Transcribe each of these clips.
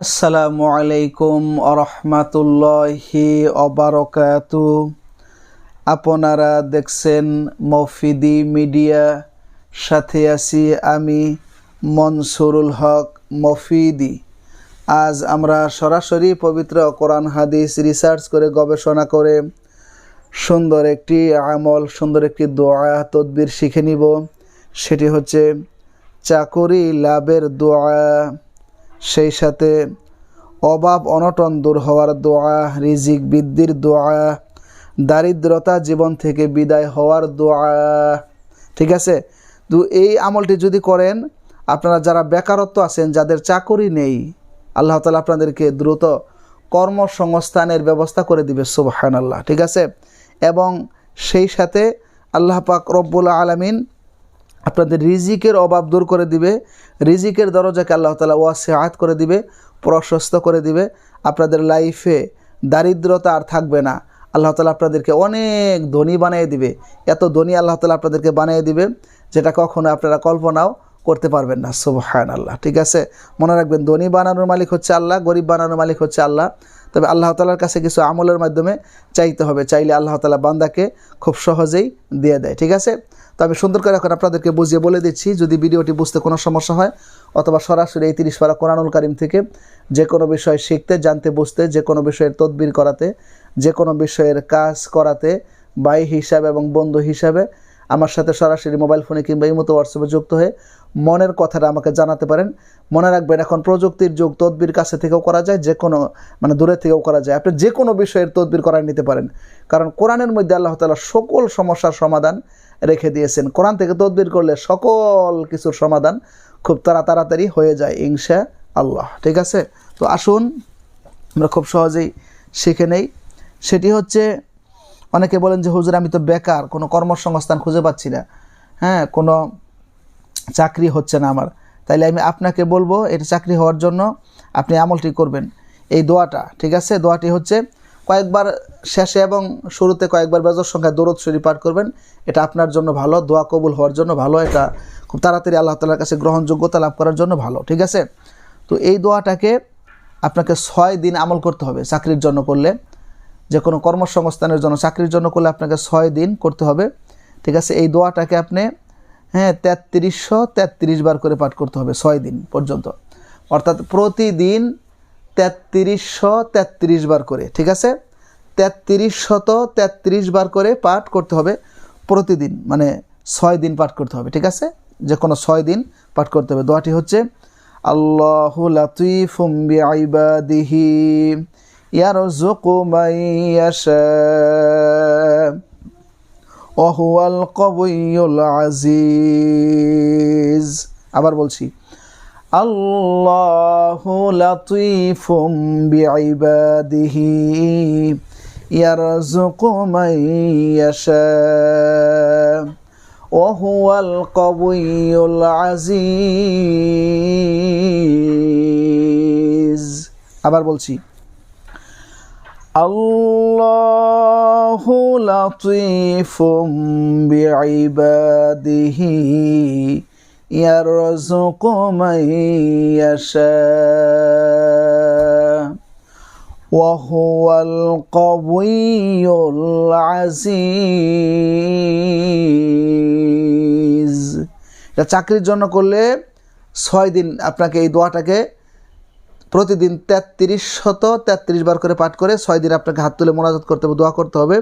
আসসালামু আলাইকুম আরহামাতুল্লাহি অবারকাতু। আপনারা দেখছেন মফিদি মিডিয়া, সাথে আছি আমি মনসুরুল হক মফিদি। আজ আমরা সরাসরি পবিত্র কোরআন হাদিস রিসার্চ করে গবেষণা করে সুন্দর একটি আমল, সুন্দর একটি দোয়া তদবির শিখে নিব। সেটি হচ্ছে চাকরি লাভের দোয়া, সেই সাথে অভাব অনটন দূর হওয়ার দোয়া, রিজিক বৃদ্ধির দোয়া, দারিদ্রতা জীবন থেকে বিদায় হওয়ার দোয়া। ঠিক আছে, তো এই আমলটি যদি করেন, আপনারা যারা বেকারত্ব আছেন, যাদের চাকরি নেই, আল্লাহ তাআলা আপনাদেরকে দ্রুত কর্মসংস্থানের ব্যবস্থা করে দিবে। সুবহানাল্লাহ। ঠিক আছে, এবং সেই সাথে আল্লাহ পাক রব্বুল আলামিন আপনাদের রিজিকের অভাব দূর করে দিবে। রিজিকের দরজাকে আল্লাহ তাআলা ওয়াসিআত করে দিবে, প্রশস্ত করে দিবে। আপনাদের লাইফে দারিদ্রতা আর থাকবে না। আল্লাহ তাআলা আপনাদেরকে অনেক ধনী বানিয়ে দিবে। এত ধনী আল্লাহ তাআলা আপনাদেরকে বানিয়ে দিবে যেটা কখনো আপনারা কল্পনাও করতে পারবেন না। সুবহানাল্লাহ। ঠিক আছে, মনে রাখবেন, ধনী বানানোর মালিক হচ্ছে আল্লাহ, গরিব বানানোর মালিক হচ্ছে আল্লাহ। তবে আল্লাহ তাআলার কাছে কিছু আমলের মাধ্যমে চাইতে হবে। চাইলে আল্লাহ তাআলা বান্দাকে খুব সহজেই দিয়ে দেয়। ঠিক আছে, তো আমি সুন্দর করে এখন আপনাদেরকে বুঝিয়ে বলে দিচ্ছি। যদি ভিডিওটি বুঝতে কোনো সমস্যা হয়, অথবা সরাসরি এই 30 পারা কোরআনুল কারীম থেকে যে কোনো বিষয় শিখতে, জানতে, বুঝতে, যে কোনো বিষয়ের তদবির করাতে, যে কোনো বিষয়ের কাজ করাতে, ভাই হিসাবে এবং বন্ধু হিসাবে আমার সাথে সরাসরি মোবাইল ফোনে কিংবা ইমোতে হোয়াটসঅ্যাপে যুক্ত হয়ে মনের কথাটা আমাকে জানাতে পারেন। মনে রাখবেন, এখন প্রযুক্তির যুগ, তদবির কাছে থেকেও করা যায়, যে কোনো দূরে থেকেও করা যায়। আপনি যে কোনো বিষয়ের তদবির করায় নিতে পারেন, কারণ কোরআনের মধ্যে আল্লাহ তাআলা সকল সমস্যার সমাধান রেখে দিয়েছেন। কোরআন থেকে তদবির করলে সকল কিছুর সমাধান খুব তাড়াতাড়ি হয়ে যায় ইনশাআল্লাহ। ঠিক আছে, তো আসুন আমরা খুব সহজেই শিখে নেই। সেটি হচ্ছে, অনেকে বলেন যে হুজুর আমি তো বেকার, কোনো কর্মসংস্থান খুঁজে পাচ্ছি না, কোনো চাকরি হচ্ছে না আমার। তাইলে আমি আপনাকে বলবো, এটা চাকরি হওয়ার জন্য আপনি আমলটি করবেন, এই দোয়াটা। ঠিক আছে, দোয়াটি হচ্ছে কয়েকবার শেষে এবং শুরুতে কয়েকবার বেজর সংখ্যায় দরুদ শরীফ পাঠ করবেন। এটা আপনার জন্য ভালো, দোয়া কবুল হওয়ার জন্য ভালো, এটা খুব তাড়াতাড়ি আল্লাহ তাআলার কাছে গ্রহণযোগ্যতা লাভ করার জন্য ভালো। ঠিক আছে, তো এই দোয়াটাকে আপনাকে 6 দিন আমল করতে হবে। চাকরির জন্য করলে, যে কোনো কর্মসংস্থানের জন্য, চাকরির জন্য করলে আপনাকে 6 দিন করতে হবে। ঠিক আছে, এই দোয়াটাকে আপনি 3333 বার করে পাঠ করতে হবে 6 দিন পর্যন্ত, অর্থাৎ প্রতিদিন 3333 বার করে। ঠিক আছে, 3333 বার করে পাঠ করতে হবে প্রতিদিন, 6 দিন পাঠ করতে হবে। ঠিক আছে, যে কোনো 6 দিন পাঠ করতে হবে। দোয়াটি হচ্ছে আল্লাহু লাতীফুম বিইবাদিহি ইয়ারযুকু মান ইয়াশা ওয়া হুয়াল কাউইয়ুল আজিজ। আবার বলছি, আল্লাহু লাতীফুম বিইবাদিহি ইয়ারযুকু মান ইয়াশা ওয়া হুয়াল কাউইয়ুল আজিজ। আবার বলছি, আল্লাহু লাতীফুম বিইবাদিহি ইয়ারযুকু মান ইয়াশা ওয়া হুয়াল কাউইয়ুল আজিজ। এটা চাকরির জন্য করলে 6 দিন আপনাকে এই দোয়াটাকে প্রতিদিন 3333 বার করে পাঠ করে 6 দিন আপনাকে হাত তুলে মোনাজাত করতে হবে, দোয়া করতে হবে।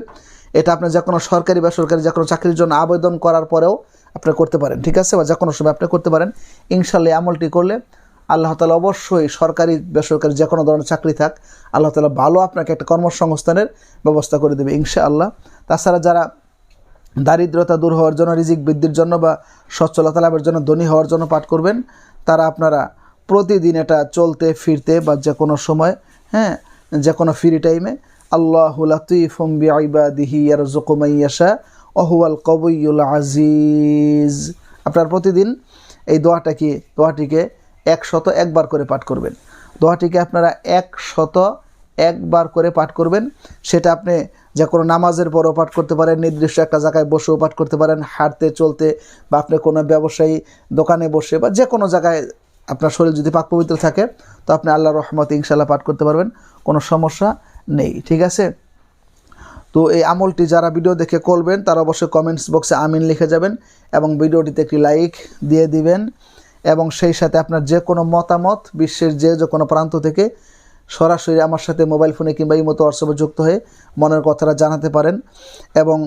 এটা আপনি যে কোনো সরকারি বেসরকারি যে কোনো চাকরির জন্য আবেদন করার পরেও আপনি করতে পারেন। ঠিক আছে, বা যে কোনো সময় আপনি করতে পারেন। ইনশাআল্লাহ আমলটি করলে আল্লাহ তাআলা অবশ্যই সরকারি বেসরকারি যে কোনো ধরনের চাকরি থাক, আল্লাহ তাআলা ভালো আপনাকে একটা কর্মসংস্থানের ব্যবস্থা করে দেবে ইনশাআল্লাহ। তাছাড়া যারা দারিদ্রতা দূর হওয়ার জন্য, রিজিক বৃদ্ধির জন্য বা সচ্ছলতা লাভের জন্য, ধনী হওয়ার জন্য পাঠ করবেন, তারা আপনারা প্রতিদিন এটা চলতে ফিরতে বা যে কোনো সময়, যে কোনো ফ্রি টাইমে আল্লাহু লাতীফুম বিইবাদিহি ইয়ারযুকু মান ইয়াশা ওয়া হুয়াল কাউইয়ুল আজিজ। আপনারা প্রতিদিন এই দোয়াটিকে 101 বার করে পাঠ করবেন। দোয়াটিকে আপনারা 101 বার করে পাঠ করবেন। সেটা আপনি যে কোনো নামাজের পরও পাঠ করতে পারেন, নির্দিষ্ট একটা জায়গায় বসেও পাঠ করতে পারেন, হাঁটতে চলতে, বা আপনি কোনো ব্যবসায়ী দোকানে বসে বা যে কোনো জায়গায় আপনার শরীর যদি পাক পবিত্র থাকে তো আপনি আল্লাহর রহমতে ইনশাআল্লাহ পাঠ করতে পারবেন, কোনো সমস্যা নেই। ঠিক আছে, তো এই আমলটি যারা ভিডিও দেখে করবেন তারা অবশ্যই কমেন্টস বক্সে আমিন লিখে যাবেন এবং ভিডিওটিতে একটি লাইক দিয়ে দিবেন এবং সেই সাথে আপনার যে কোনো মতামত বিশ্বের যে কোনো প্রান্ত থেকে সরাসরি আমার সাথে মোবাইল ফোনে কিংবা ইমোতে হোয়াটসঅ্যাপে যুক্ত হয়ে মনের কথাটা জানাতে পারেন। এবং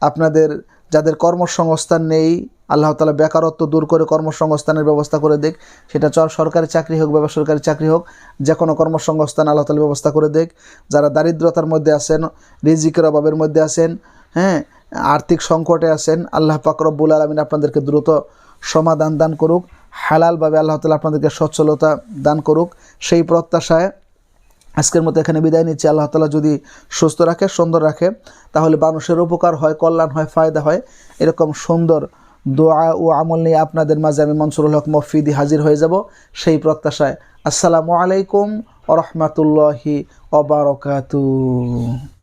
আপনাদের যাদের কর্মসংস্থান নেই, আল্লাহ তাআলা বেকারত্ব দূর করে কর্মসংস্থানের ব্যবস্থা করে দেখ, সেটা সরকারি চাকরি হোক বা বেসরকারি চাকরি হোক, যে কোনো কর্মসংস্থান আল্লাহ তাআলা ব্যবস্থা করে দেখ। যারা দারিদ্রতার মধ্যে আছেন, রিজিকের অভাবের মধ্যে আছেন, হ্যাঁ, আর্থিক সংকটে আছেন, আল্লাহ পাক রব্বুল আলামিন আপনাদেরকে দ্রুত সমাধান দান করুক, হালালভাবে আল্লাহ তাআলা আপনাদেরকে সচ্ছলতা দান করুক, সেই প্রত্যাশায় আজকের মতো এখানে বিদায় নিচ্ছি। আল্লাহ তাআলা যদি সুস্থ রাখে, সুন্দর রাখে, তাহলে মানুষের উপকার হয়, কল্যাণ হয়, ফায়দা হয়। এরকম সুন্দর দোয়া ও আমল নিয়ে আপনাদের মাঝে আমি মনসুরুল হক মফিদি হাজির হয়ে যাব সেই প্রত্যাশায়। আসসালামু আলাইকুম ওয়া রাহমাতুল্লাহি ওয়া বারাকাতুহু।